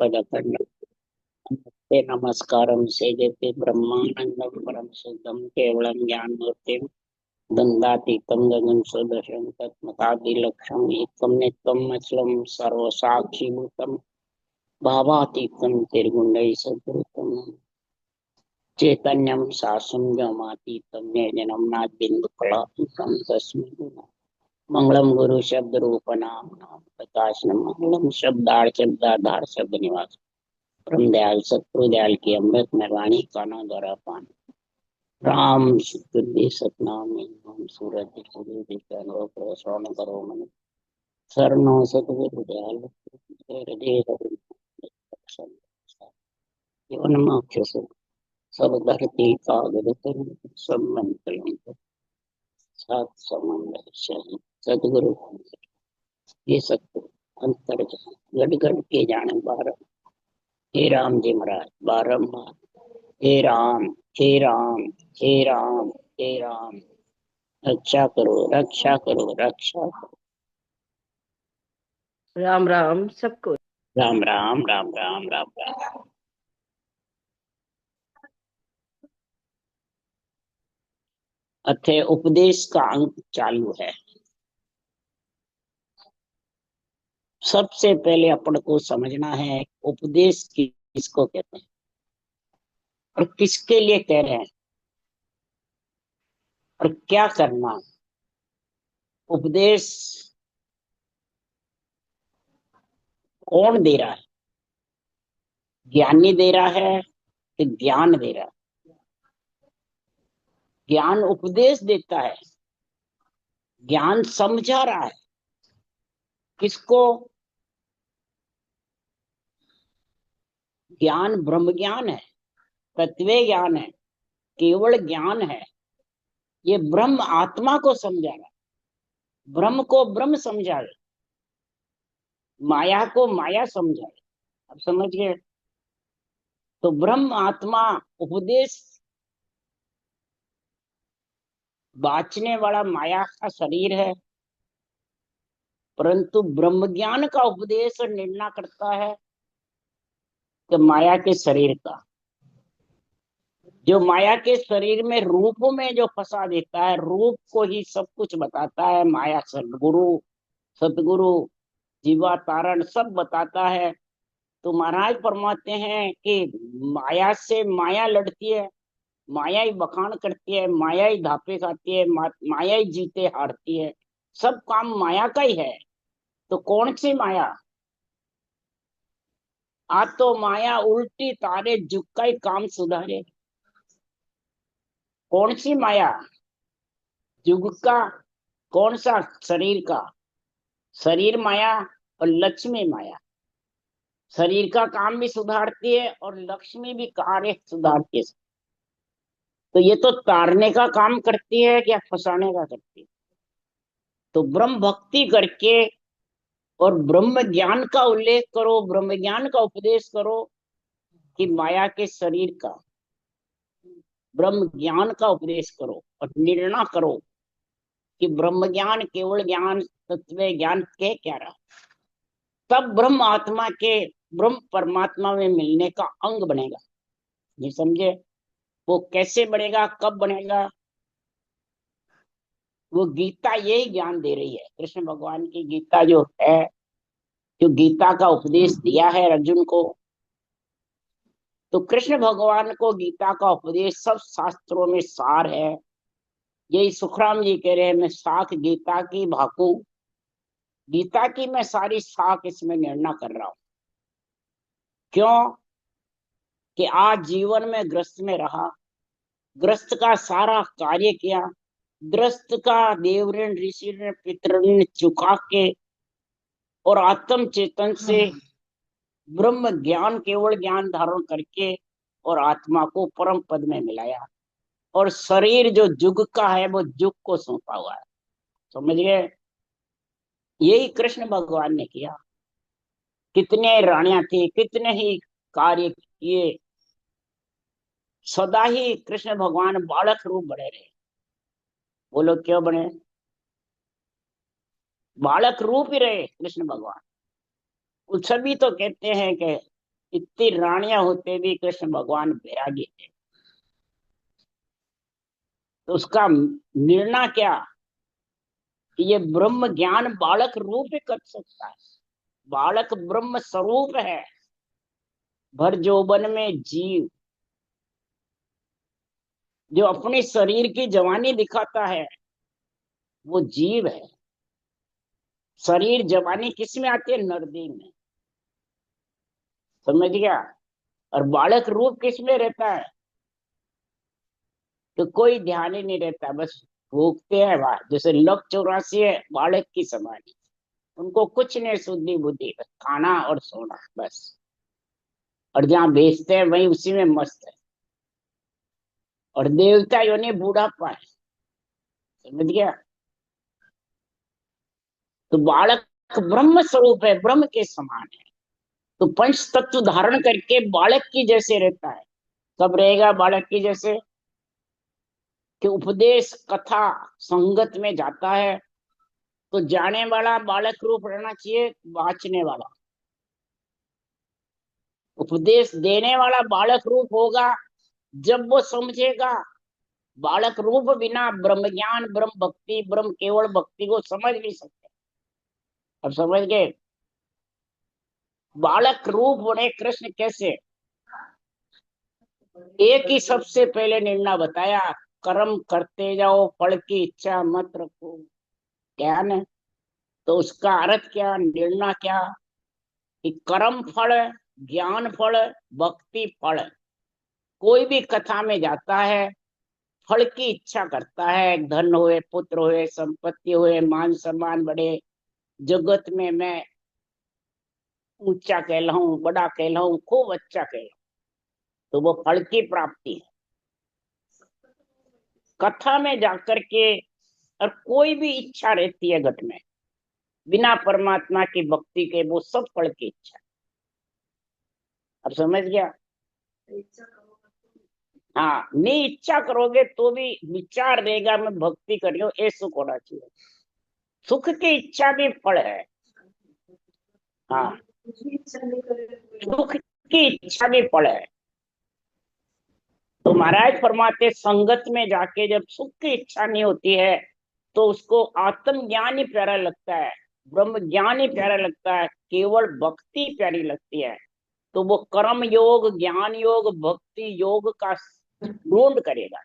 पदकंड ते नमस्कारं सेजते ब्रह्मानंदं परम शुद्धं केवलं ज्ञानमूर्तिं दंडातीतं गगन सदृशं तत्मतादिलक्षम् एकं नित्यम् अचलं सर्वसाक्षिभूतं भावातीतं त्रिगुणैः सद्गुरुतं चैतन्यं शासनं गमातीतं निर्जनं नाद्बिन्दुकलातीतं तस्मै मंगलम गुरु शब्द रूप नाम नाम प्रकाश मंगलम शब्दार्थ शब्दाधार शब्द निवास परम दयाल सतगुरु दयाल की अमृत में वाणी कानों द्वारा पान राम शुक्र सतनाम ओम सूरज गुरु दिखानो प्रसन्न करो मन शरणो सतगुरु दयाल हृदय जीवन मोक्ष सुख सब धरती कागद करूं सब मंत्रों सात समंदर सही सतगुरु ये सत्य अंतर गड़ गड़ के जाने बारह हे राम जी महाराज बारम्बार हे राम हे राम हे राम हे राम रक्षा करो रक्षा करो रक्षा करो। राम राम सबको। राम राम राम राम राम राम। अथे उपदेश का अंक चालू है। सबसे पहले अपन को समझना है उपदेश किसको कहते हैं और किसके लिए कह रहे हैं और क्या करना। उपदेश कौन दे रहा है, ज्ञानी दे रहा है कि ज्ञान दे रहा है। ज्ञान उपदेश देता है, ज्ञान समझा रहा है किसको। ज्ञान ब्रह्म ज्ञान है, तत्व ज्ञान है, केवल ज्ञान है। ये ब्रह्म आत्मा को समझा रहा है, ब्रह्म को ब्रह्म समझा रहा है, माया को माया समझा है। अब समझ गए। तो ब्रह्म आत्मा उपदेश बांचने वाला माया का शरीर है, परंतु ब्रह्म ज्ञान का उपदेश निर्णय करता है कि माया के शरीर का, जो माया के शरीर में रूप में जो फंसा देता है, रूप को ही सब कुछ बताता है। माया सदगुरु सतगुरु जीवा तारण सब बताता है। तो महाराज फरमाते हैं कि माया से माया लड़ती है, माया ही बखान करती है, माया ही धापे खाती है, माया ही जीते हारती है। सब काम माया का ही है। तो कौन सी माया? आ तो माया उल्टी तारे जुग का ही काम सुधारे। कौन सी माया? जुग का। कौन सा? शरीर का। शरीर माया और लक्ष्मी माया। शरीर का काम भी सुधारती है और लक्ष्मी भी कार्य सुधारती है। तो ये तो तारने का काम करती है क्या फंसाने का करती है? तो ब्रह्म भक्ति करके और ब्रह्म ज्ञान का उल्लेख करो, ब्रह्म ज्ञान का उपदेश करो कि माया के शरीर का ब्रह्म ज्ञान का उपदेश करो और निर्णय करो कि ब्रह्म ज्ञान केवल ज्ञान तत्व ज्ञान के क्या रहा। तब ब्रह्म आत्मा के ब्रह्म परमात्मा में मिलने का अंग बनेगा। ये समझे? वो कैसे बनेगा, कब बनेगा? वो गीता यही ज्ञान दे रही है। कृष्ण भगवान की गीता जो है, जो गीता का उपदेश दिया है अर्जुन को, तो कृष्ण भगवान को गीता का उपदेश सब शास्त्रों में सार है। यही सुखराम जी कह रहे हैं, मैं साख गीता की भाकू, गीता की मैं सारी साख इसमें निर्णय कर रहा हूं। क्यों? कि आज जीवन में ग्रस्त में रहा, ग्रस्त का सारा कार्य किया, ग्रस्त का देव ऋण ऋषि ऋण पितृ ऋण चुका के और आत्म चेतन से ब्रह्म ज्ञान केवल ज्ञान धारण करके और आत्मा को परम पद में मिलाया। और शरीर जो जुग का है वो जुग को सौंपा हुआ है। समझ गए? यही कृष्ण भगवान ने किया। कितने रानियां थी, कितने ही कार्य किए, सदा ही कृष्ण भगवान बालक रूप बने रहे। बोलो क्यों बने? बालक रूप ही रहे कृष्ण भगवान। सभी तो कहते हैं कि इतनी रानियां होते भी कृष्ण भगवान बैरागी थे। तो उसका निर्णय क्या कि ये ब्रह्म ज्ञान बालक रूप में कर सकता है। बालक ब्रह्म स्वरूप है। भर यौवन में जीव जो अपने शरीर की जवानी दिखाता है वो जीव है। शरीर जवानी किस में आती है? नरदेह में। समझ गया? और बालक रूप किस में रहता है? तो कोई ध्यान ही नहीं रहता, बस भूखते हैं वहां। जैसे लक 84 है बालक की समाधि। उनको कुछ नहीं, शुद्धि बुद्धि, बस खाना और सोना बस। और जहाँ बेचते हैं वही उसी में मस्त है। और देवता योनि बूढ़ापा है। समझ गया? तो बालक ब्रह्म स्वरूप है, ब्रह्म के समान है। तो पंच तत्व धारण करके बालक की जैसे रहता है। कब रहेगा बालक की जैसे? कि उपदेश कथा संगत में जाता है तो जाने वाला बालक रूप रहना चाहिए, वाचने वाला उपदेश देने वाला बालक रूप होगा। जब वो समझेगा, बालक रूप बिना ब्रह्म ज्ञान, ब्रह्म भक्ति, ब्रह्म केवल भक्ति को समझ नहीं सकते। अब समझ गए? बालक रूप होने कृष्ण कैसे? एक ही सबसे पहले निर्णय बताया, कर्म करते जाओ, फल की इच्छा मत रखो। ज्ञान है। तो उसका अर्थ क्या, निर्णय क्या? कि कर्म फल, ज्ञान फल, भक्ति फल। कोई भी कथा में जाता है, फल की इच्छा करता है। धन होए, पुत्र होए, संपत्ति होए, मान सम्मान बढ़े, जगत में मैं ऊंचा कहलाऊं, बड़ा कहलाऊं, खूब अच्छा कहलाऊं। तो वो फल की प्राप्ति है कथा में जाकर के। और कोई भी इच्छा रहती है घट में, बिना परमात्मा की भक्ति के, वो सब फल की इच्छा। अब समझ गया? हाँ, नहीं इच्छा करोगे तो भी विचार रहेगा मैं भक्ति कर रही हूँ, ये सुख होना चाहिए। सुख की इच्छा भी फल है। हाँ, सुख की इच्छा भी फल है। तो महाराज फरमाते संगत में जाके जब सुख की इच्छा नहीं होती है तो उसको आत्मज्ञान ही प्यारा लगता है, ब्रह्म ज्ञान ही प्यारा लगता है, केवल भक्ति प्यारी लगती है। तो वो कर्म योग, ज्ञान योग, भक्ति योग का ढूंढ करेगा।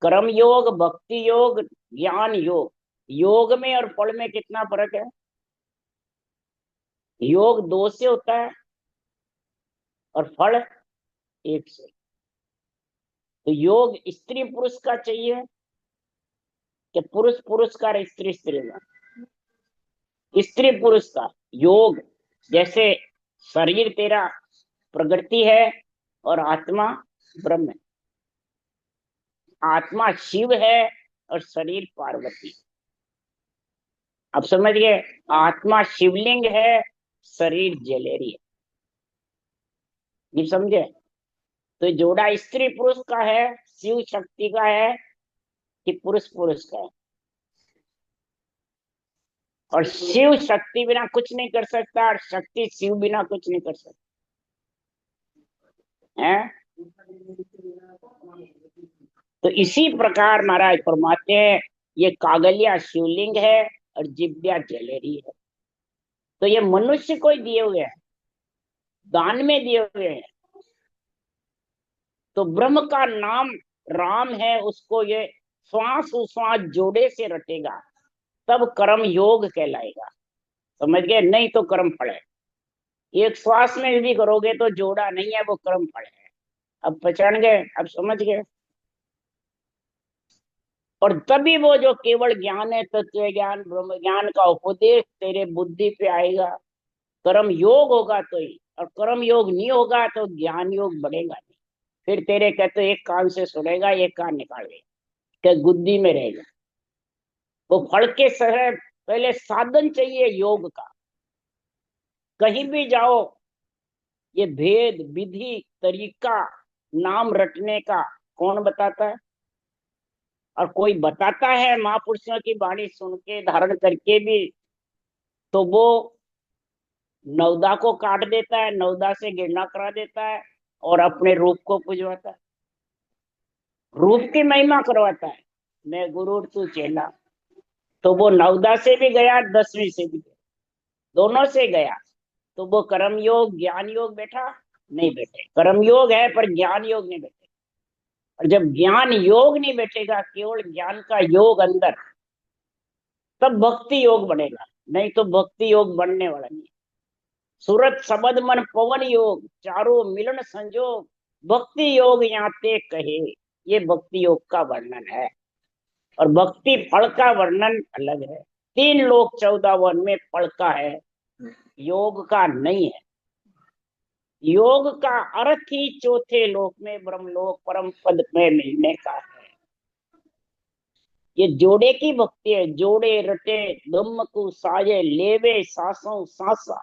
कर्म योग, भक्ति योग, ज्ञान योग। योग में और फल में कितना फर्क है? योग दो से होता है और फल एक से। तो योग स्त्री पुरुष का चाहिए कि पुरुष पुरुष का, स्त्री स्त्री का? स्त्री पुरुष का योग। जैसे शरीर तेरा प्रकृति है और आत्मा ब्रह्म है। आत्मा शिव है और शरीर पार्वती। अब समझ गए? आत्मा शिवलिंग है, शरीर जलेरी है। नहीं समझे? तो जोड़ा स्त्री पुरुष का है, शिव शक्ति का है कि पुरुष पुरुष का है? और शिव शक्ति बिना कुछ नहीं कर सकता और शक्ति शिव बिना कुछ नहीं कर सकता है। तो इसी प्रकार महाराज फरमाते हैं ये कागलिया शिवलिंग है और जिब्या जलेरी है। तो ये मनुष्य को ही दिए हुए हैं, दान में दिए हुए हैं। तो ब्रह्म का नाम राम है, उसको ये श्वास उश्वास जोड़े से रटेगा तब कर्म योग कहलाएगा। समझ गए? नहीं तो कर्म फल है। एक श्वास में भी करोगे तो जोड़ा नहीं है, वो कर्म फल है। अब पहचान गए? अब समझ गए? और तभी वो जो केवल ज्ञान है, तत्व ज्ञान, ब्रह्म ज्ञान का उपदेश तेरे बुद्धि पे आएगा। कर्म योग होगा तो ही, और कर्म योग नहीं होगा तो ज्ञान योग बढ़ेगा नहीं। फिर तेरे कहते एक कान से सुनेगा, एक कान निकालेगा, क्या बुद्धि में रहेगा। वो फल के समय पहले साधन चाहिए योग का। कहीं भी जाओ, ये भेद विधि तरीका नाम रटने का कौन बताता है? और कोई बताता है महापुरुषों की वाणी सुन के धारण करके भी, तो वो नवदा को काट देता है, नवदा से घृणा करा देता है और अपने रूप को पुजवाता है, रूप की महिमा करवाता है। मैं गुरु तू चेला। तो वो नवदा से भी गया, 10वीं से भी गया, दोनों से गया। तो वो कर्म योग ज्ञान योग बैठा नहीं बैठे, कर्म योग है पर ज्ञान योग नहीं बैठे। और जब ज्ञान योग नहीं बैठेगा, केवल ज्ञान का योग अंदर, तब भक्ति योग बनेगा। नहीं तो भक्ति योग बनने वाला नहीं। सूरत शबद मन पवन योग, चारों मिलन संजोग, भक्ति योग यहाँ ते कहे। ये भक्ति योग का वर्णन है। और भक्ति फल का वर्णन अलग है। 3 लोक 14 वन में फल का है, योग का नहीं है। योग का अर्थ ही चौथे लोक में ब्रह्मलोक परम पद में मिलने का है। ये जोड़े की भक्ति है। जोड़े रटे गम को साजे लेवे सासों सासा,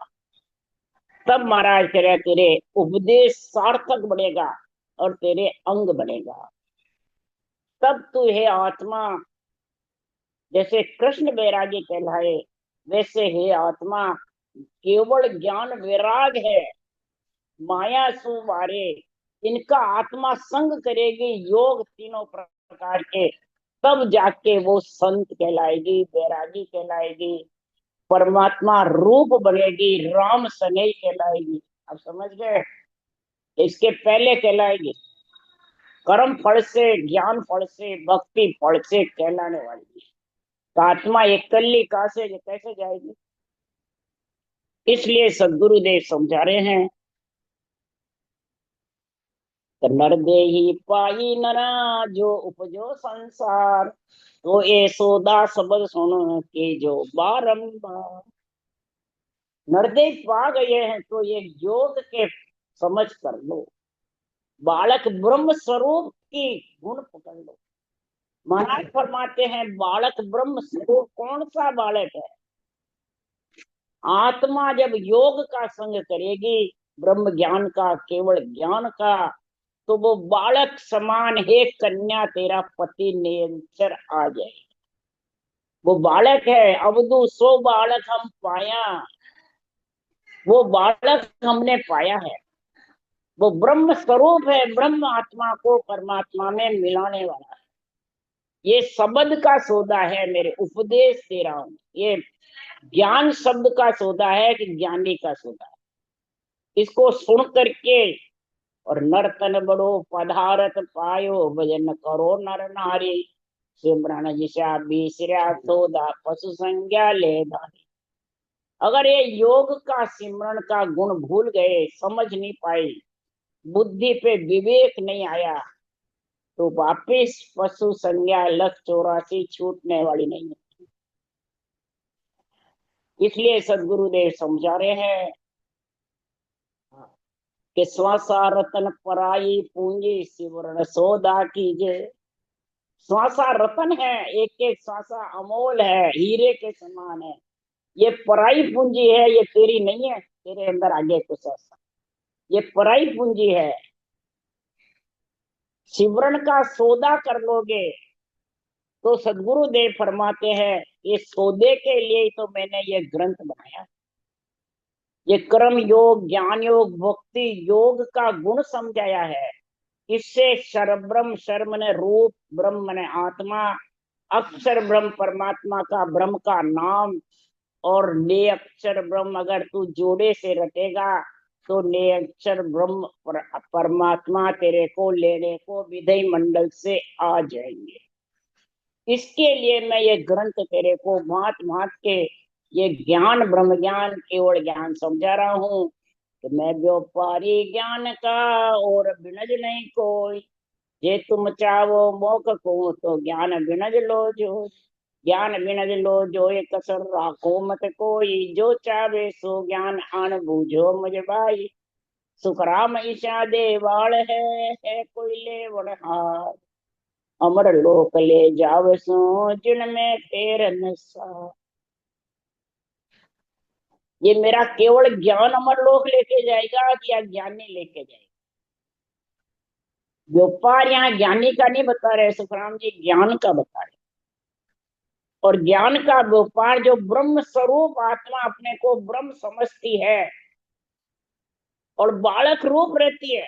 तब महाराज तेरे तेरे उपदेश सार्थक बनेगा और तेरे अंग बनेगा। तब तू है आत्मा, जैसे कृष्ण बैरागी कहलाए, वैसे हे आत्मा केवल ज्ञान वैराग है, माया सुवारे, इनका आत्मा संग करेगी, योग तीनों प्रकार के, तब जाके वो संत कहलाएगी, बैरागी कहलाएगी, परमात्मा रूप बनेगी, राम सनई कहलाएगी। अब समझ गए? इसके पहले कहलाएगी कर्म फल से, ज्ञान फल से, भक्ति फल से कहलाने वाली है। तो आत्मा एकली कहा से कैसे जाएगी? इसलिए सदगुरुदेव समझा रहे हैं, तो नर देही पाई नरा जो उपजो संसार, तो ये सोदा शब्द सुनो के जो बारंबार। नरदेह पा गए हैं तो ये योग के समझ कर लो, बालक ब्रह्म स्वरूप की गुण पकड़ लो। महाराज फरमाते हैं बालक ब्रह्म स्वरूप, कौन सा बालक है? आत्मा जब योग का संग करेगी, ब्रह्म ज्ञान का, केवल ज्ञान का, तो वो बालक समान है, कन्या तेरा पति निरंतर आ जाए। वो बालक है। अवधु सो बालक हम पाया, वो बालक हमने पाया है। वो ब्रह्म स्वरूप है, ब्रह्म आत्मा को परमात्मा में मिलाने वाला है। ये शब्द का सौदा है, मेरे उपदेश दे रहा हूं। ये ज्ञान शब्द का सौदा है कि ज्ञानी का सौदा है। इसको सुन करके और नर तन बड़ो पधारत पायो, भजन करो नर नारी, सिमरन जिसा बीसरा सौदा पशु संज्ञा ले धारी। अगर ये योग का सिमरन का गुण भूल गए, समझ नहीं पाई, बुद्धि पे विवेक नहीं आया, तो वापिस पशु संज्ञा लख 84 छूटने वाली नहीं है। इसलिए सदगुरुदेव समझा रहे हैं कि श्वासा रतन पराई पूंजी, सिमरन सौदा कीजिए। श्वासा रतन है, एक एक श्वासा अमोल है, हीरे के समान है। ये पराई पूंजी है, ये तेरी नहीं है, तेरे अंदर आगे कुछ ऐसा, ये पराई पूंजी है। सिमरन का सौदा कर लोगे तो सदगुरुदेव फरमाते हैं, ये सौदे के लिए ही तो मैंने ये ग्रंथ बनाया। ये कर्म योग, ज्ञान योग, भक्ति योग का गुण समझाया है। इससे शर ब्रह्म, शर्म ने रूप, ब्रह्म ने आत्मा, अक्षर ब्रह्म परमात्मा का, ब्रह्म का नाम, और ने अक्षर ब्रह्म अगर तू जोड़े से रटेगा तो ने अक्षर ब्रह्म परमात्मा तेरे को लेने को विधेय मंडल से आ जाएंगे। इसके लिए मैं ये ग्रंथ तेरे को भांत भांत के, ये ज्ञान ब्रह्म ज्ञान केवल ज्ञान समझा रहा हूँ कि मैं व्यापारी ज्ञान का और बिनज नहीं कोई। जे तुम चाहो मोक को तो ज्ञान बिनज लो जो, ज्ञान बिनज लो जो एक कसर राखो मत कोई। जो चाहे सो ज्ञान आन बूझो मुझ भाई, सुखराम ईशा देवाल है कोई ले वनहार। अमर लोक ले जाव सो जिनमें तेर नशा। ये मेरा केवल ज्ञान अमर लोक लेके जाएगा या ज्ञानी लेके जाएगा? व्यापार यहाँ ज्ञानी का नहीं बता रहे सुखराम जी, ज्ञान का बता रहे। और ज्ञान का व्यापार, जो ब्रह्म स्वरूप आत्मा अपने को ब्रह्म समझती है और बालक रूप रहती है।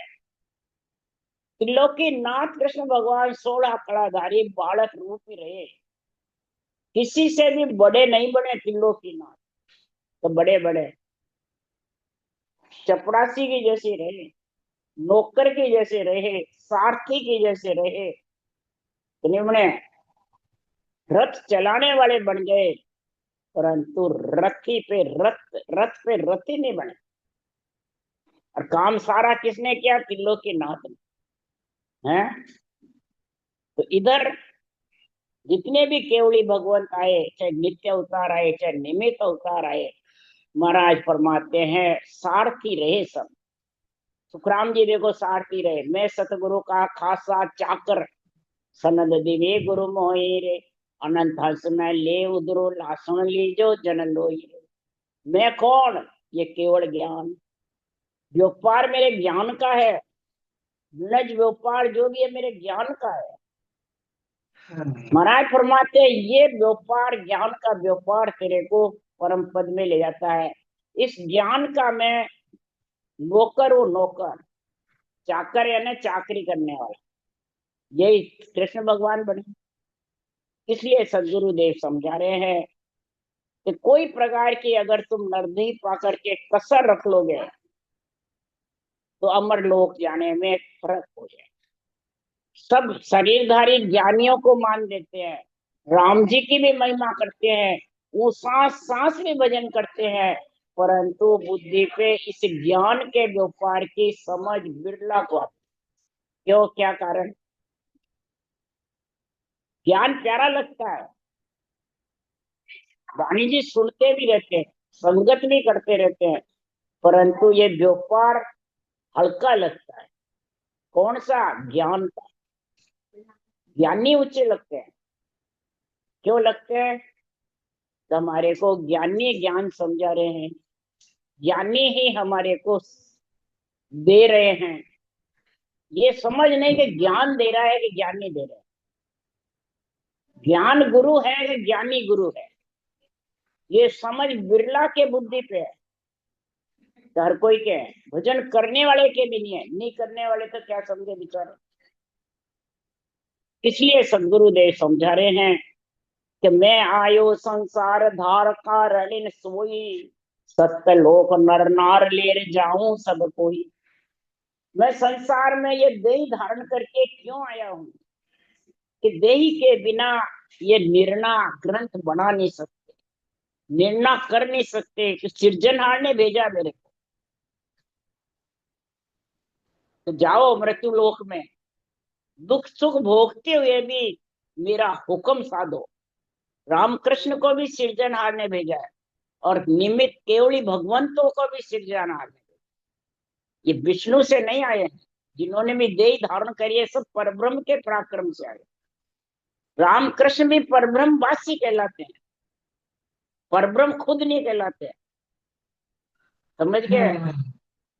त्रिलोकी नाथ कृष्ण भगवान 16 कलाधारी बालक रूप ही रहे, किसी से भी बड़े नहीं बने। त्रिलोकी नाथ तो बड़े बड़े चपरासी की जैसे रहे, नौकर की जैसे रहे, सारथी की जैसे रहे, इन्होंने रथ चलाने वाले बन गए, परंतु रथी नहीं बने। और काम सारा किसने किया? त्रिलोकी नाथ ने है। तो इधर जितने भी केवली भगवंत आए, चाहे नित्य अवतार आए, चाहे निमित्त अवतार आए, महाराज फरमाते हैं सारथी रहे सब। सुखराम जी देखो सारथी रहे, मैं सतगुरु का खासा चाकर, सनद दिवे गुरु मोहि रे, अनंत हंस में ले उधरो लासन लीजो जन लोई रे। मैं कौन? ये केवल ज्ञान, व्यापार मेरे ज्ञान का है। नज व्यापार जो भी है मेरे ज्ञान का है। महाराज फरमाते हैं ये व्यापार, ज्ञान का व्यापार तेरे को परम पद में ले जाता है। इस ज्ञान का मैं नौकर हूँ, नौकर। चाकर यानी चाकरी करने वाला, यही कृष्ण भगवान बने। इसलिए सदगुरुदेव समझा रहे हैं कि कोई प्रकार की अगर तुम नरदही पा करके कसर रख लोगे तो अमर लोक जाने में फर्क हो जाए। सब शरीरधारी ज्ञानियों को मान देते हैं, राम जी की भी महिमा करते हैं, वो सांस सांस में भजन करते हैं, परंतु बुद्धि पे इस ज्ञान के व्यापार की समझ बिरला को आती। क्यों? क्या कारण? ज्ञान प्यारा लगता है, वाणी जी सुनते भी रहते हैं, संगत भी करते रहते हैं, परंतु ये व्यापार हल्का लगता है। कौन सा? ज्ञान का। ज्ञानी ऊंचे लगते हैं। क्यों लगते हैं? तो हमारे को ज्ञानी ज्ञान समझा रहे हैं, ज्ञानी ही हमारे को दे रहे हैं। ये समझ नहीं कि ज्ञान दे रहा है कि ज्ञानी दे रहा है। ज्ञान गुरु है कि ज्ञानी गुरु है, ये समझ बिरला के बुद्धि पे है। तो हर कोई के है, भजन करने वाले के भी नहीं है, नहीं करने वाले तो क्या समझे बेचारे। इसलिए सदगुरुदेव समझा रहे हैं कि मैं आयो संसार धार का रणिन सोई, सत्य लोक नर नार ले जाऊं सब कोई। मैं संसार में ये देह धारण करके क्यों आया हूं कि देही के बिना ये निर्णय ग्रंथ बना नहीं सकते, निर्णय कर नहीं सकते, कि सृजनहार ने भेजा मेरे को। तो जाओ मृत्यु लोक में, दुख सुख भोगते हुए भी मेरा हुक्म साधो। रामकृष्ण को भी सृजनहार ने भेजा है, और निमित्त केवली भगवंतों को भी सृजनहार ने। ये विष्णु से नहीं आए हैं, जिन्होंने भी देह धारण करी है सब परब्रह्म के पराक्रम से आए। रामकृष्ण भी परब्रह्मवासी कहलाते हैं, परब्रह्म खुद नहीं कहलाते। समझ गए?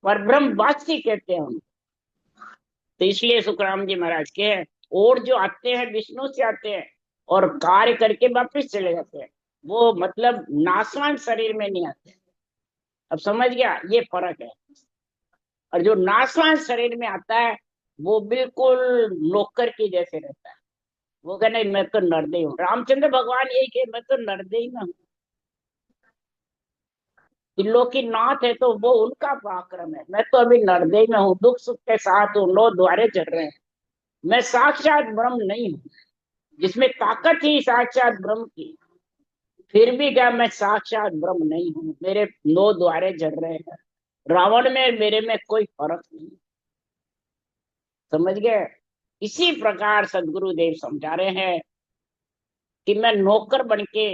परब्रह्मवासी कहते हैं हम। तो इसलिए सुखराम जी महाराज के हैं, और जो आते हैं विष्णु से आते हैं और कार्य करके वापिस चले जाते हैं, वो मतलब नाशवान शरीर में नहीं आते। अब समझ गया? ये फर्क है। और जो नाशवान शरीर में आता है वो बिल्कुल नौकर की जैसे रहता है। वो कहने मैं तो नरदेही हूँ। रामचंद्र भगवान यही कहे, मैं तो नरदेही में हूँ। त्रिलोकी नाथ है तो वो उनका पराक्रम है, मैं तो अभी नरदेही में हूँ, दुख सुख के साथ हूँ, लो द्वारे चढ़ रहे हैं। मैं साक्षात ब्रह्म नहीं हूँ, जिसमें ताकत ही साक्षात ब्रह्म की, फिर भी क्या मैं साक्षात ब्रह्म नहीं हूँ, मेरे नो द्वारे जड़ रहे हैं। रावण में मेरे में कोई फर्क नहीं। समझ गए? इसी प्रकार सदगुरुदेव समझा रहे हैं कि मैं नौकर बन के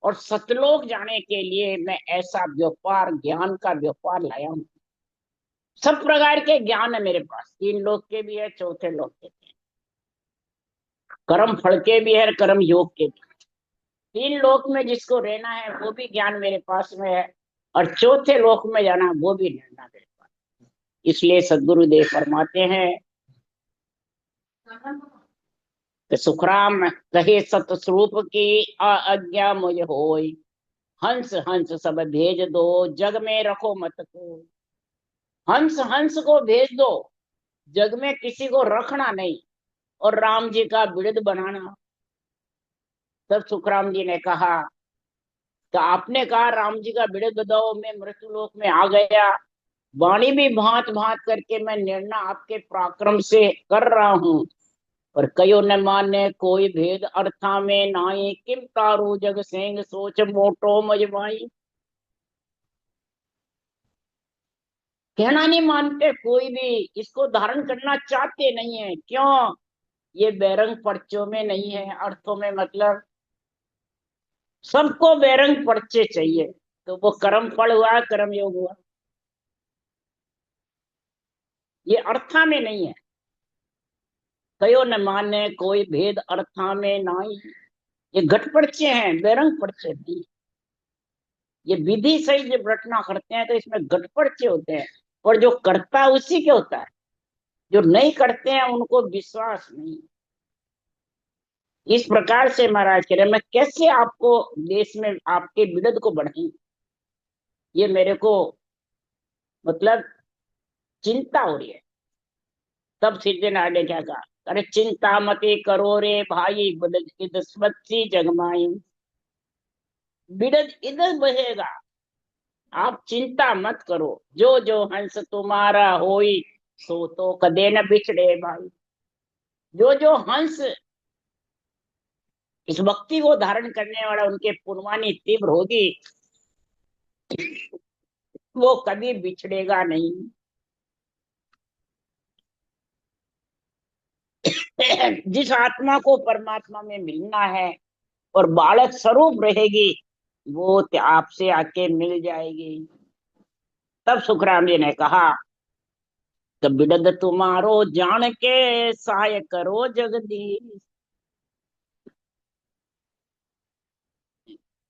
और सतलोक जाने के लिए मैं ऐसा व्यापार, ज्ञान का व्यापार लाया हूं। सब प्रकार के ज्ञान है मेरे पास, 3 लोक के भी है, चौथे लोक के भी है, कर्म फल के भी है, कर्म योग के भी। 3 लोक में जिसको रहना है वो भी ज्ञान मेरे पास में है, और चौथे लोक में जाना वो भी निर्णय मेरे पास। इसलिए सदगुरुदेव फरमाते हैं तो सुखराम कहे सतस्वरूप की आज्ञा मुझ होय, हंस हंस सब भेज दो, जग में रखो मत को। हंस हंस को भेज दो, जग में किसी को रखना नहीं, और राम जी का बिरद बनाना। तब सुखराम जी ने कहा, तो आपने कहा राम जी का बिरद बताओ, मैं मृत्यु लोक में आ गया, वाणी भी भांत भांत करके मैं निर्णय आपके पराक्रम से कर रहा हूँ, पर कयो न माने कोई भेद अर्था में नाई, किम तारू जग सेंग सोच मोटो मजवाई। कहना नहीं मानते, कोई भी इसको धारण करना चाहते नहीं है। क्यों? ये बैरंग पर्चों में नहीं है, अर्थों में मतलब सबको बैरंग पर्चे चाहिए। तो वो कर्म फल हुआ, कर्म योग हुआ, ये अर्था में नहीं है। कयो न माने कोई भेद अर्था में नाई, ये घट पर्चे हैं, बैरंग पर्चे नहीं। ये विधि सही जब रटना करते हैं तो इसमें घट पर्चे होते हैं, और जो करता है उसी के होता है, जो नहीं करते हैं उनको विश्वास नहीं। इस प्रकार से महाराज कह रहे, मैं कैसे आपको देश में आपके विरध को बढ़ाई, ये मेरे को मतलब चिंता हो रही है। तब सिद्धनाथ ने क्या कहा, अरे चिंता मते करो रे भाई, बिरध इधस्वती जगमाई। बिरध इधर बहेगा, आप चिंता मत करो। जो जो हंस तुम्हारा होई, सो तो कदे न बिछड़े भाई। जो जो हंस इस भक्ति को धारण करने वाला, उनके पुरवानी तीव्र होगी, वो कभी बिछड़ेगा नहीं। जिस आत्मा को परमात्मा में मिलना है और बालक स्वरूप रहेगी, वो आपसे आके मिल जाएगी। तब सुखराम जी ने कहा, तो बिडद तुम्हारो जान के सहाय करो जगदीश।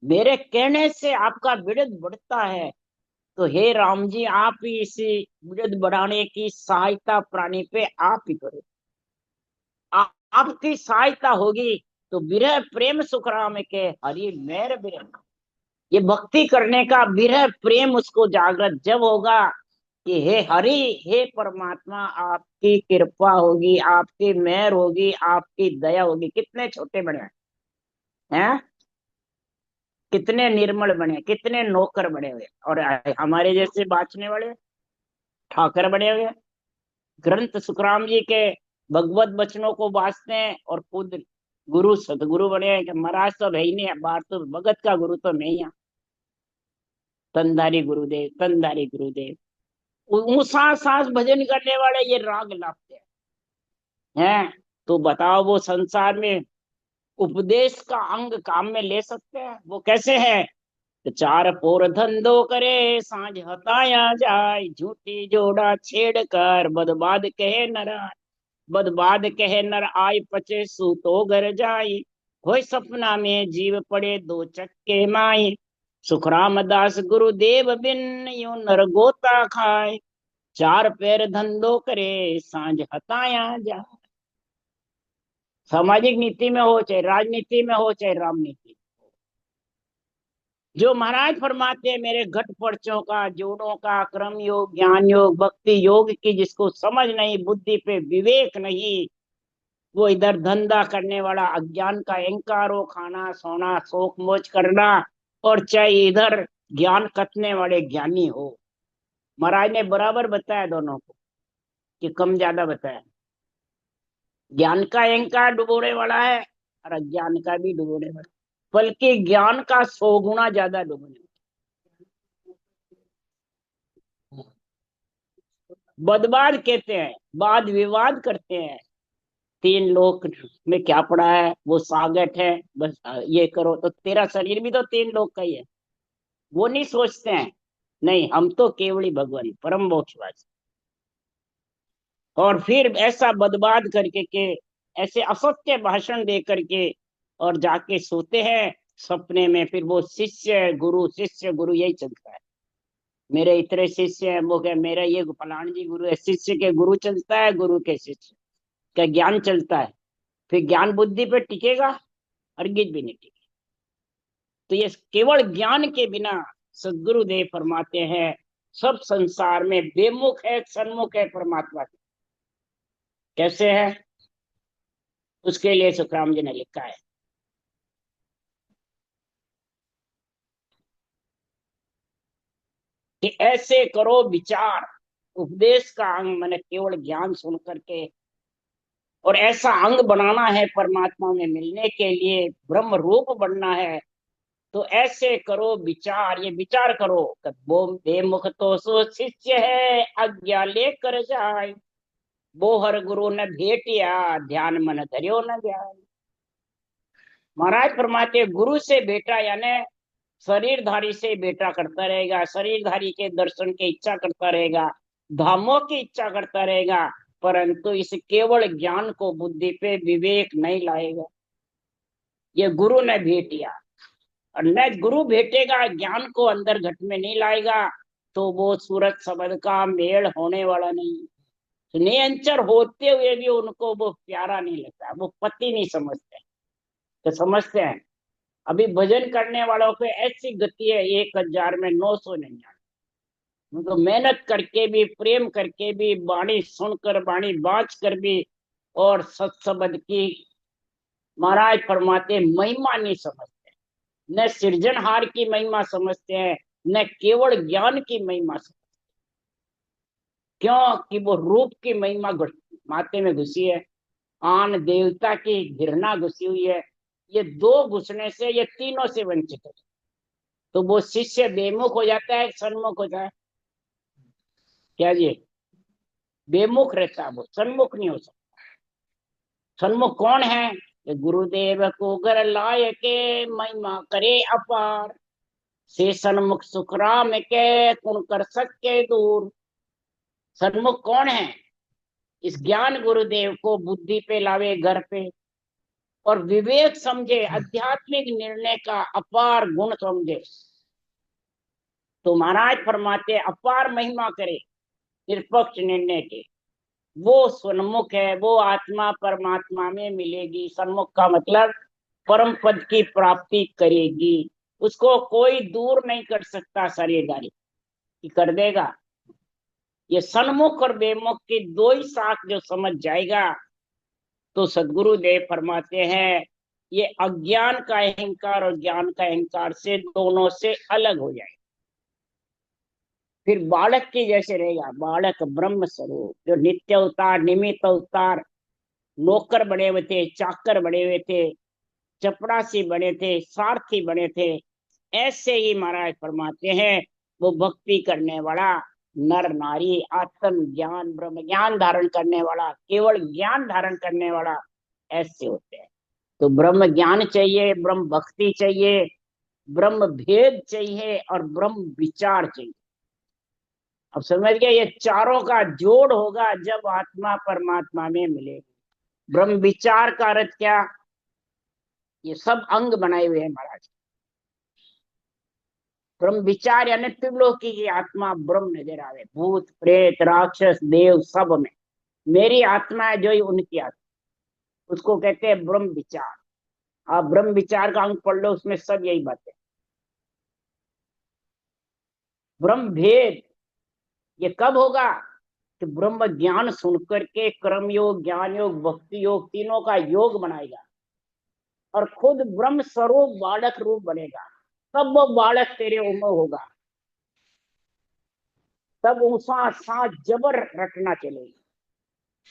मेरे कहने से आपका बिरद बढ़ता है, तो हे राम जी, आप ही इसी बिरद बढ़ाने की सहायता प्राणी पे आप ही करो। आपकी सहायता होगी तो विरह प्रेम सुखराम के हरि मेर विरह, ये भक्ति करने का विरह प्रेम उसको जागृत जब होगा कि हे हरि, हे परमात्मा, आपकी कृपा होगी, आपकी मेहर होगी, आपकी दया होगी। कितने छोटे बड़े हैं, कितने निर्मल बने, कितने नौकर बने हुए, और हमारे जैसे बाँचने वाले ठाकर बने हुए। ग्रंथ सुखराम जी के भगवत वचनों को बांचते हैं और खुद गुरु सदगुरु बने हैं कि महाराज तो है ही नहीं, बाहर तो भगत का गुरु तो मैं ही। तनधारी गुरुदेव, तनधारी गुरुदेव, ऊसा सांस भजन करने वाले ये राग लाते हैं। तो बताओ वो संसार में उपदेश का अंग काम में ले सकते हैं? वो कैसे है? तो चार पोर धंधो करे, सांझ हताया जाय, झूठी जोड़ा छेड़ कर बदबाद कहे नरा। बदबाद कहे नर आय, पचे सूतो घर जाई, होय सपना में जीव पड़े दो चक्के माई। सुखराम दास गुरुदेव बिन यूं नर गोता खाए, चार पैर धंधो करे सांझ हताया जा। सामाजिक नीति में हो, चाहे राजनीति में हो, चाहे रामनीति, जो महाराज फरमाते हैं मेरे घट पर्चों का, जोड़ों का, क्रम योग, ज्ञान योग, भक्ति योग की जिसको समझ नहीं, बुद्धि पे विवेक नहीं, वो इधर धंधा करने वाला अज्ञान का अहंकार हो, खाना सोना शोक मोज करना, और चाहे इधर ज्ञान कथने वाले ज्ञानी हो। महाराज ने बराबर बताया दोनों को, कि कम ज्यादा बताया। ज्ञान का अहंकार डुबोने वाला है, और अज्ञान का भी डुबोने वाला, बल्कि ज्ञान का 100 गुना ज्यादा डुबोने। बदबाद कहते हैं, वाद विवाद करते हैं। तीन लोक में क्या पड़ा है, वो सागट है, बस ये करो तो तेरा शरीर भी तो तीन लोक का ही है। वो नहीं सोचते हैं, नहीं हम तो केवली भगवान परम मोक्षवासी। और फिर ऐसा बदबाद करके के, ऐसे असत्य भाषण दे करके, और जाके सोते हैं सपने में। फिर वो शिष्य गुरु यही चलता है। मेरे इतने शिष्य हैं, वो क्या मेरा ये फलान जी गुरु है, शिष्य के गुरु चलता है, गुरु के शिष्य का ज्ञान चलता है। फिर ज्ञान बुद्धि पे टिकेगा, हरगिज भी नहीं टिकेगा। तो ये केवल ज्ञान के बिना, सदगुरुदेव फरमाते हैं, सब संसार में बेमुख है सन्मुख है परमात्मा के। कैसे है? उसके लिए सुखराम जी ने लिखा है कि ऐसे करो विचार, उपदेश का अंग मैंने केवल ज्ञान सुन करके, और ऐसा अंग बनाना है परमात्मा में मिलने के लिए, ब्रह्म रूप बनना है। तो ऐसे करो विचार, ये विचार करो कि वो बेमुख तो सो शिष्य है, आज्ञा लेकर जाए, वो हर गुरु न भेटिया, ध्यान मन धरियो न जाए। महाराज फरमाते गुरु से बेटा यानी शरीरधारी से बेटा करता रहेगा, शरीरधारी के दर्शन की इच्छा करता रहेगा, धामों की इच्छा करता रहेगा, परंतु इस केवल ज्ञान को बुद्धि पे विवेक नहीं लाएगा। ये गुरु ने भेटिया, और न गुरु भेटेगा, ज्ञान को अंदर घट में नहीं लाएगा, तो वो सूरत शब्द का मेल होने वाला नहीं। नियंचर होते हुए भी उनको वो प्यारा नहीं लगता, वो पति नहीं समझते। तो समझते हैं अभी भजन करने वालों को ऐसी गति है 1999, तो मेहनत करके भी, प्रेम करके भी, वाणी सुनकर, वाणी बाँच कर भी, और सत्सबद की महाराज फरमाते महिमा नहीं समझते, न सृजनहार की महिमा समझते हैं, न केवल ज्ञान की महिमा समझते। क्यों? कि वो रूप की महिमा माथे में घुसी है, आन देवता की घृणा घुसी हुई है। ये दो घुसने से ये तीनों से वंचित है। तो वो शिष्य बेमुख हो जाता है, सन्मुख हो जाता है। क्या जी? बेमुख रहता है, वो सन्मुख नहीं हो सकता। सन्मुख कौन है? ये गुरुदेव को घर लाय के, महिमा करे अपार, से सन्मुख सुखराम के, कुण कर सके दूर। सन्मुख कौन है? इस ज्ञान गुरुदेव को बुद्धि पे लावे घर पे, और विवेक समझे, आध्यात्मिक निर्णय का अपार गुण समझे। तो महाराज फरमाते अपार महिमा करे निष्पक्ष निर्णय के, वो सन्मुख है, वो आत्मा परमात्मा में मिलेगी। सन्मुख का मतलब परम पद की प्राप्ति करेगी, उसको कोई दूर नहीं कर सकता शरीरधारी, कि कर देगा। ये सन्मुख और बेमुख की दो ही शाख जो समझ जाएगा, तो सदगुरु देव फरमाते हैं ये अज्ञान का अहंकार और ज्ञान का अहंकार से दोनों से अलग हो जाए। फिर बालक के जैसे रहेगा, बालक ब्रह्म स्वरूप, जो नित्य अवतार, निमित्त अवतार, नौकर बने हुए थे, चाकर बने हुए थे, चपरासी बने थे, सारथी बने थे, ऐसे ही महाराज फरमाते हैं वो भक्ति करने वाला नर नारी, आत्म ज्ञान ब्रह्म ज्ञान धारण करने वाला, केवल ज्ञान धारण करने वाला, ऐसे होते हैं। तो ब्रह्म ज्ञान चाहिए, ब्रह्म भक्ति चाहिए, ब्रह्म भेद चाहिए, और ब्रह्म विचार चाहिए। अब समझ गया, ये चारों का जोड़ होगा जब आत्मा परमात्मा में मिलेगी। ब्रह्म विचार का अर्थ क्या? ये सब अंग बनाए हुए हैं महाराज। ब्रह्म विचार यानी त्रिलोकी की आत्मा ब्रह्म नजर आवे, भूत प्रेत राक्षस देव सब में मेरी आत्मा है, जो ही उनकी आत्मा, उसको कहते हैं ब्रह्म विचार। आप ब्रह्म विचार का अंग पढ़ लो, उसमें सब यही बातें। ब्रह्म भेद ये कब होगा? कि ब्रह्म ज्ञान सुनकर के कर्म योग, ज्ञान योग, भक्ति योग, तीनों का योग बनाएगा, और खुद ब्रह्म स्वरूप बालक रूप बनेगा। तब वो बालक तेरे उम्र होगा, तब ऊसा सांस जबर रटना चलेगी,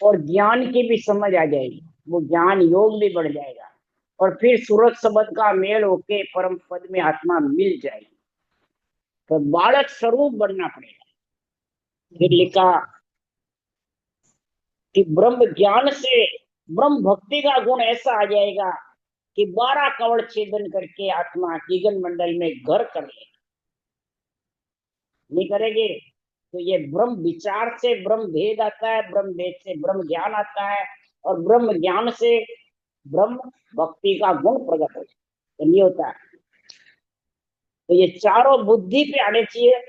और ज्ञान की भी समझ आ जाएगी, वो ज्ञान योग भी बढ़ जाएगा, और फिर सूरत शब्द का मेल होके परम पद में आत्मा मिल जाएगी। तो बालक स्वरूप बनना पड़ेगा। फिर लिखा कि ब्रह्म ज्ञान से ब्रह्म भक्ति का गुण ऐसा आ जाएगा कि 12 कवड़ छेदन करके आत्मा गगन मंडल में घर कर ले। नहीं करेगी तो ये ब्रह्म विचार से ब्रह्म भेद आता है, ब्रह्म भेद से ब्रह्म ज्ञान आता है, और ब्रह्म ज्ञान से ब्रह्म भक्ति का गुण प्रकट हो जाए। तो नहीं होता है। तो ये चारों बुद्धि पे आने चाहिए।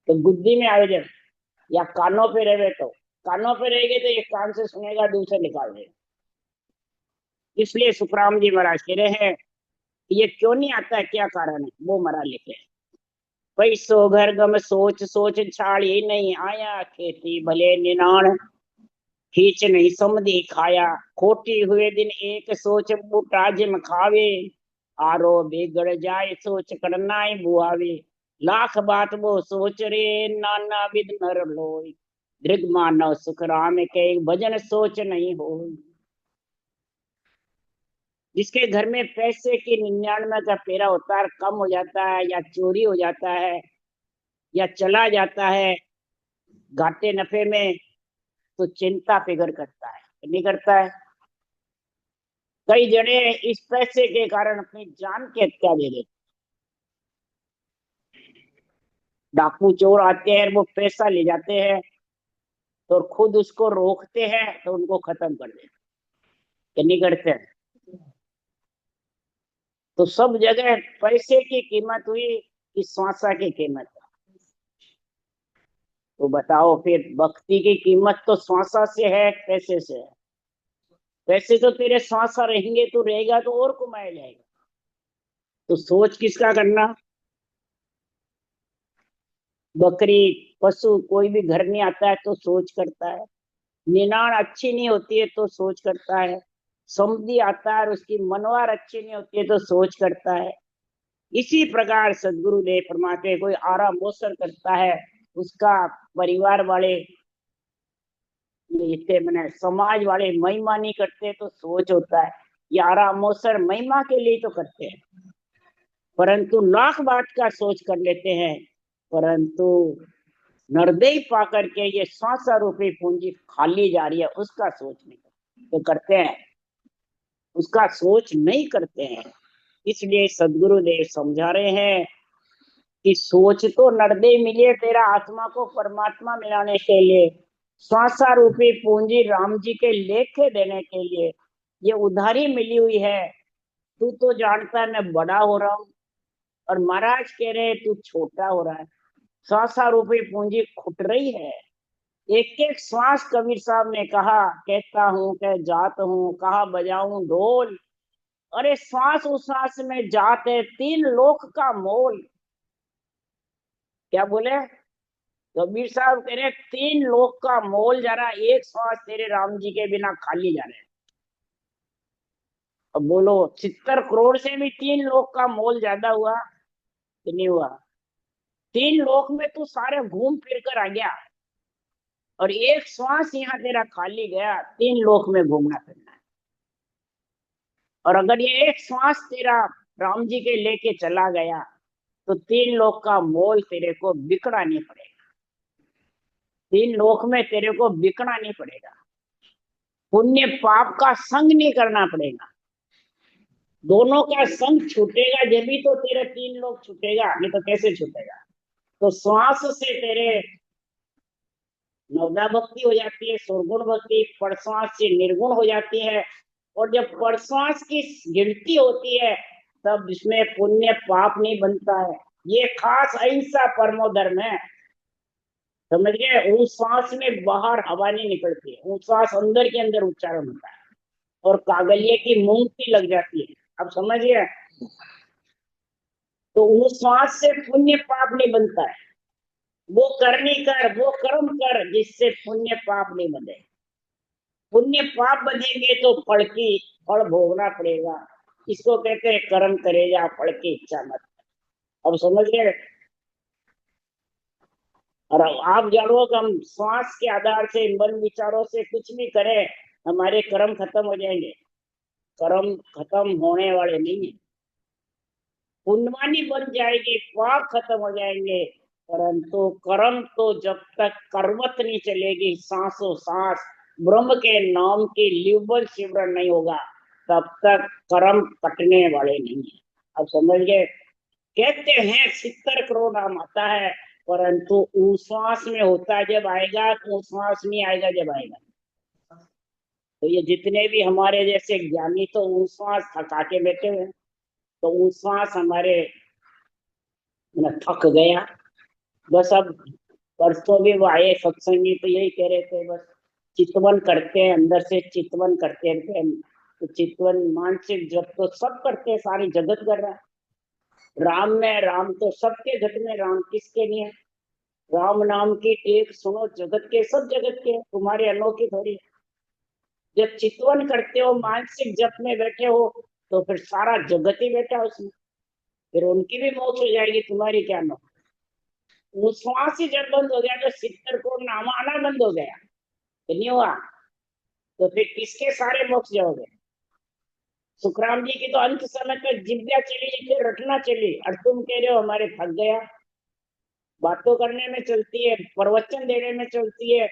तो बुद्धि में आयोजन या कानों पे रहे तो कानों पे रहेगी तो एक कान से सुनेगा, दूसरे निकाल देगा। इसलिए सुखराम जी महाराज कह रहे हैं ये क्यों नहीं आता है, क्या कारण है, वो मरा लिखे। भाई सो घर गम सोच सोच छाड़ी नहीं आया, खेती भले निनाण खींच नहीं समझी खाया, खोटी हुए दिन एक सोच बूटा जिम खावे, आरो बिगड़ जाए सोच करना ही बुआवे, लाख बात वो सोच रे नाना विद नर लोय, दृग मानव सुख राम के भजन सोच नहीं हो। जिसके घर में पैसे की 99 का फेरा होता है, कम हो जाता है या चोरी हो जाता है या चला जाता है घाटे नफे में, तो चिंता फिक्र करता है, नहीं करता है। कई जने इस पैसे के कारण अपनी जान की हत्या दे देते। डाकू चोर आते हैं, वो पैसा ले जाते हैं तो खुद उसको रोकते हैं तो उनको खत्म कर देते, कि नहीं करते हैं। तो सब जगह पैसे की कीमत हुई कि श्वासा की कीमत। तो बताओ फिर भक्ति की कीमत तो श्वासा से है, पैसे से है। पैसे तो तेरे श्वासा रहेंगे, तो रहेगा तो और कमाया जाएगा। तो सोच किसका करना। बकरी पशु कोई भी घर नहीं आता है तो सोच करता है, निनाण अच्छी नहीं होती है तो सोच करता है, समधी आता है और उसकी मनवार अच्छी नहीं होती है तो सोच करता है। इसी प्रकार सदगुरुदेव फरमाते कोई आराम मोसर करता है, उसका परिवार वाले इतने मैंने समाज वाले महिमा नहीं करते तो सोच होता है, ये आराम मोसर महिमा के लिए तो करते हैं, परंतु लाख बात का सोच कर लेते हैं, परंतु नरदेय पा करके ये 100 रुपये पूंजी खाली जा रही है उसका सोच नहीं करते, तो करते हैं, उसका सोच नहीं करते हैं। इसलिए सदगुरुदेव समझा रहे हैं कि सोच तो नरदेय मिली है तेरा आत्मा को परमात्मा मिलाने के लिए, 100 रुपये पूंजी राम जी के लेखे देने के लिए, ये उधारी मिली हुई है। तू तो जानता है मैं बड़ा हो रहा हूँ, और महाराज कह रहे तू छोटा हो रहा है। 100 रुपये पूंजी खुट रही है। एक एक श्वास कबीर साहब ने कहा, कहता हूँ कह जात हूँ, कहा बजाऊं ढोल। अरे श्वास उश्वास में जात है, 3 लोक का मोल। क्या बोले कबीर साहब, कह रहे 3 लोक का मोल जा रहा, एक श्वास तेरे राम जी के बिना खाली जा रहे हैं। अब बोलो 70 करोड़ से भी 3 लोक का मोल ज्यादा हुआ कि नहीं हुआ। 3 लोक में तू सारे घूम फिर कर आ गया, और एक श्वास यहाँ तेरा खाली गया, 3 लोक में घूमना फिरना है। और अगर ये एक श्वास तेरा राम जी के लेके चला गया तो 3 लोक का मोल तेरे को बिकना नहीं पड़ेगा, 3 लोक में तेरे को बिकना नहीं पड़ेगा, पुण्य पाप का संग नहीं करना पड़ेगा। दोनों का संग छूटेगा जब भी तो तेरे 3 लोक छूटेगा, नहीं तो कैसे छूटेगा। तो श्वास से तेरे नवदा भक्ति हो जाती है, सुरगुण भक्ति, परश्वास से निर्गुण हो जाती है। और जब परश्वास की गिनती होती है तब इसमें पुण्य पाप नहीं बनता है। ये खास अहिंसा परमो धर्म है, समझ गए। उस श्वास में बाहर हवा नहीं निकलती है, उस श्वास अंदर के अंदर उच्चारण होता है, और कागलिये की मूंगती लग जाती है। अब समझिए, तो उस श्वास से पुण्य पाप नहीं बनता है। वो करनी कर, वो कर्म कर जिससे पुण्य पाप नहीं बने। पुण्य पाप बनेंगे तो फल भोगना पड़ेगा। इसको कहते हैं कर्म करेगा फल की इच्छा मत। अब समझ गए। और आप जानो कि हम श्वास के आधार से मन विचारों से कुछ भी करें, हमारे कर्म खत्म हो जाएंगे। कर्म खत्म होने वाले नहीं है। पुण्यवानी बन जाएगी, पाप खत्म हो जाएंगे, परंतु कर्म तो जब तक करवत नहीं चलेगी, सांसों सांस ब्रह्म के नाम की लिबल सिमरन नहीं होगा, तब तक कर्म कटने वाले नहीं है। अब समझ गए। कहते हैं 70 करोड़ नाम आता है, परंतु उश्वास में होता है जब आएगा, तो उश्वास नहीं आएगा जब आएगा। तो ये जितने भी हमारे जैसे ज्ञानी तो उश्वास थका के बैठे हुए, तो उश्वास हमारे थक गया। बस अब परसों भी वो आए सत्संगी तो यही कह रहे थे, बस चितवन करते हैं, अंदर से चितवन करते रहते हैं। तो चितवन मानसिक जप तो सब करते हैं, सारी जगत कर रहा है। राम में राम तो सबके जग में राम, किसके नहीं है? राम नाम की टेक सुनो जगत के, सब जगत के, तुम्हारे अनोखी थोड़ी। जब चितवन करते हो, मानसिक जप में बैठे हो, तो फिर सारा जगत ही बैठा उसमें। फिर उनकी भी मौत हो जाएगी, तुम्हारी क्या मौत? वो श्वास ही जब बंद हो गया तो 70 करोड़ नाम आना बंद हो गया, तो नहीं हुआ। तो फिर किसके सारे मोक्ष जाओगे? सुखराम जी की तो अंत समय तक जिज्ञा चली, फिर रटना चली, और तुम कह रहे हो हमारे थक गया। बातों करने में चलती है, प्रवचन देने में चलती है,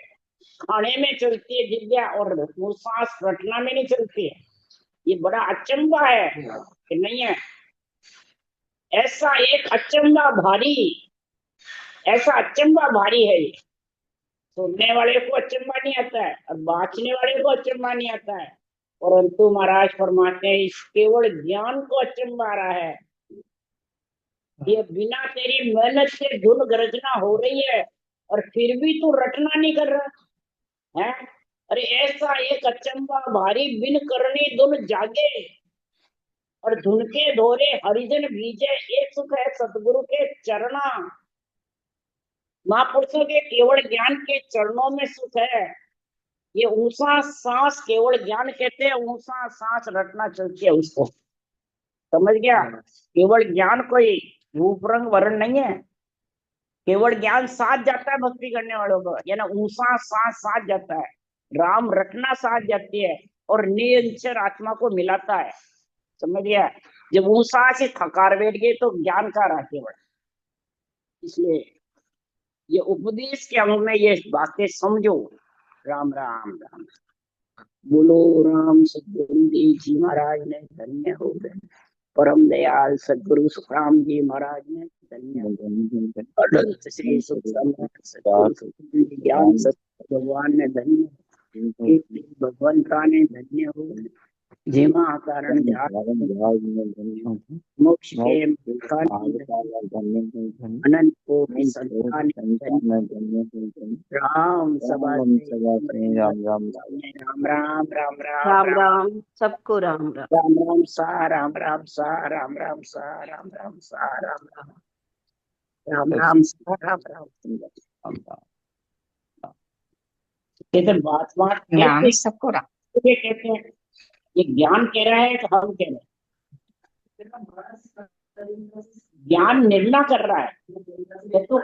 खाने में चलती है जिज्ञा, और वो सांस रटना में नहीं चलती है। ये बड़ा अचंबा है कि नहीं है? ऐसा एक अचंबा भारी, ऐसा अचंबा भारी है ये। सुनने वाले को अचंबा नहीं आता है और बांचने वाले को अचंबा नहीं आता है, परंतु महाराज फरमाते हैं इस केवल ज्ञान को अचंबा आ रहा है। ये बिना तेरी मेहनत से धुन गर्जना हो रही है और फिर भी तू रटना नहीं कर रहा है। अरे ऐसा एक अचंबा भारी, बिन करनी धुन जागे और धुन के धोरे हरिजन भीजे, एक सुख है सतगुरु के चरणा। महापुरुषों के केवल ज्ञान के चरणों में सुख है। ये ऊंचा सांस केवल ज्ञान कहते हैं, ऊंचा सांस रटना चलती है उसको, समझ गया? केवल ज्ञान कोई रूप रंग वर्ण नहीं है। केवल ज्ञान साथ जाता है भक्ति करने वालों को, या ना ऊंचा सांस साथ जाता है, राम रटना साथ जाती है, और निरंतर आत्मा को मिलाता है, समझ गया? जब ऊंचा से थकार बैठ गए तो ज्ञान का रहा केवल। इसलिए ये उपदेश के अंग में ये बातें समझो। राम राम राम। बोलो राम सतगुरु देव जी महाराज ने धन्य हो गए। परम दयाल सदगुरु सुखराम जी महाराज ने धन्य हो गए। अनंत श्री सुख समर्थ सद्गुरु सुखराम जी ज्ञान सत्य भगवान ने धन्य हो। भगवान का ने धन्य हो। जेमा कारण मोक्ष के अनंत को संतान राम सभा राम राम राम राम राम राम राम सबको राम राम। राम राम सा राम राम सा राम राम सा राम राम सा राम राम राम राम सा राम राम। कहते बात बात ज्ञान सबको राम। कहते हैं ये ज्ञान कह रहा है कि हम कह रहे हैं? ज्ञान निर्णय कर रहा है। तो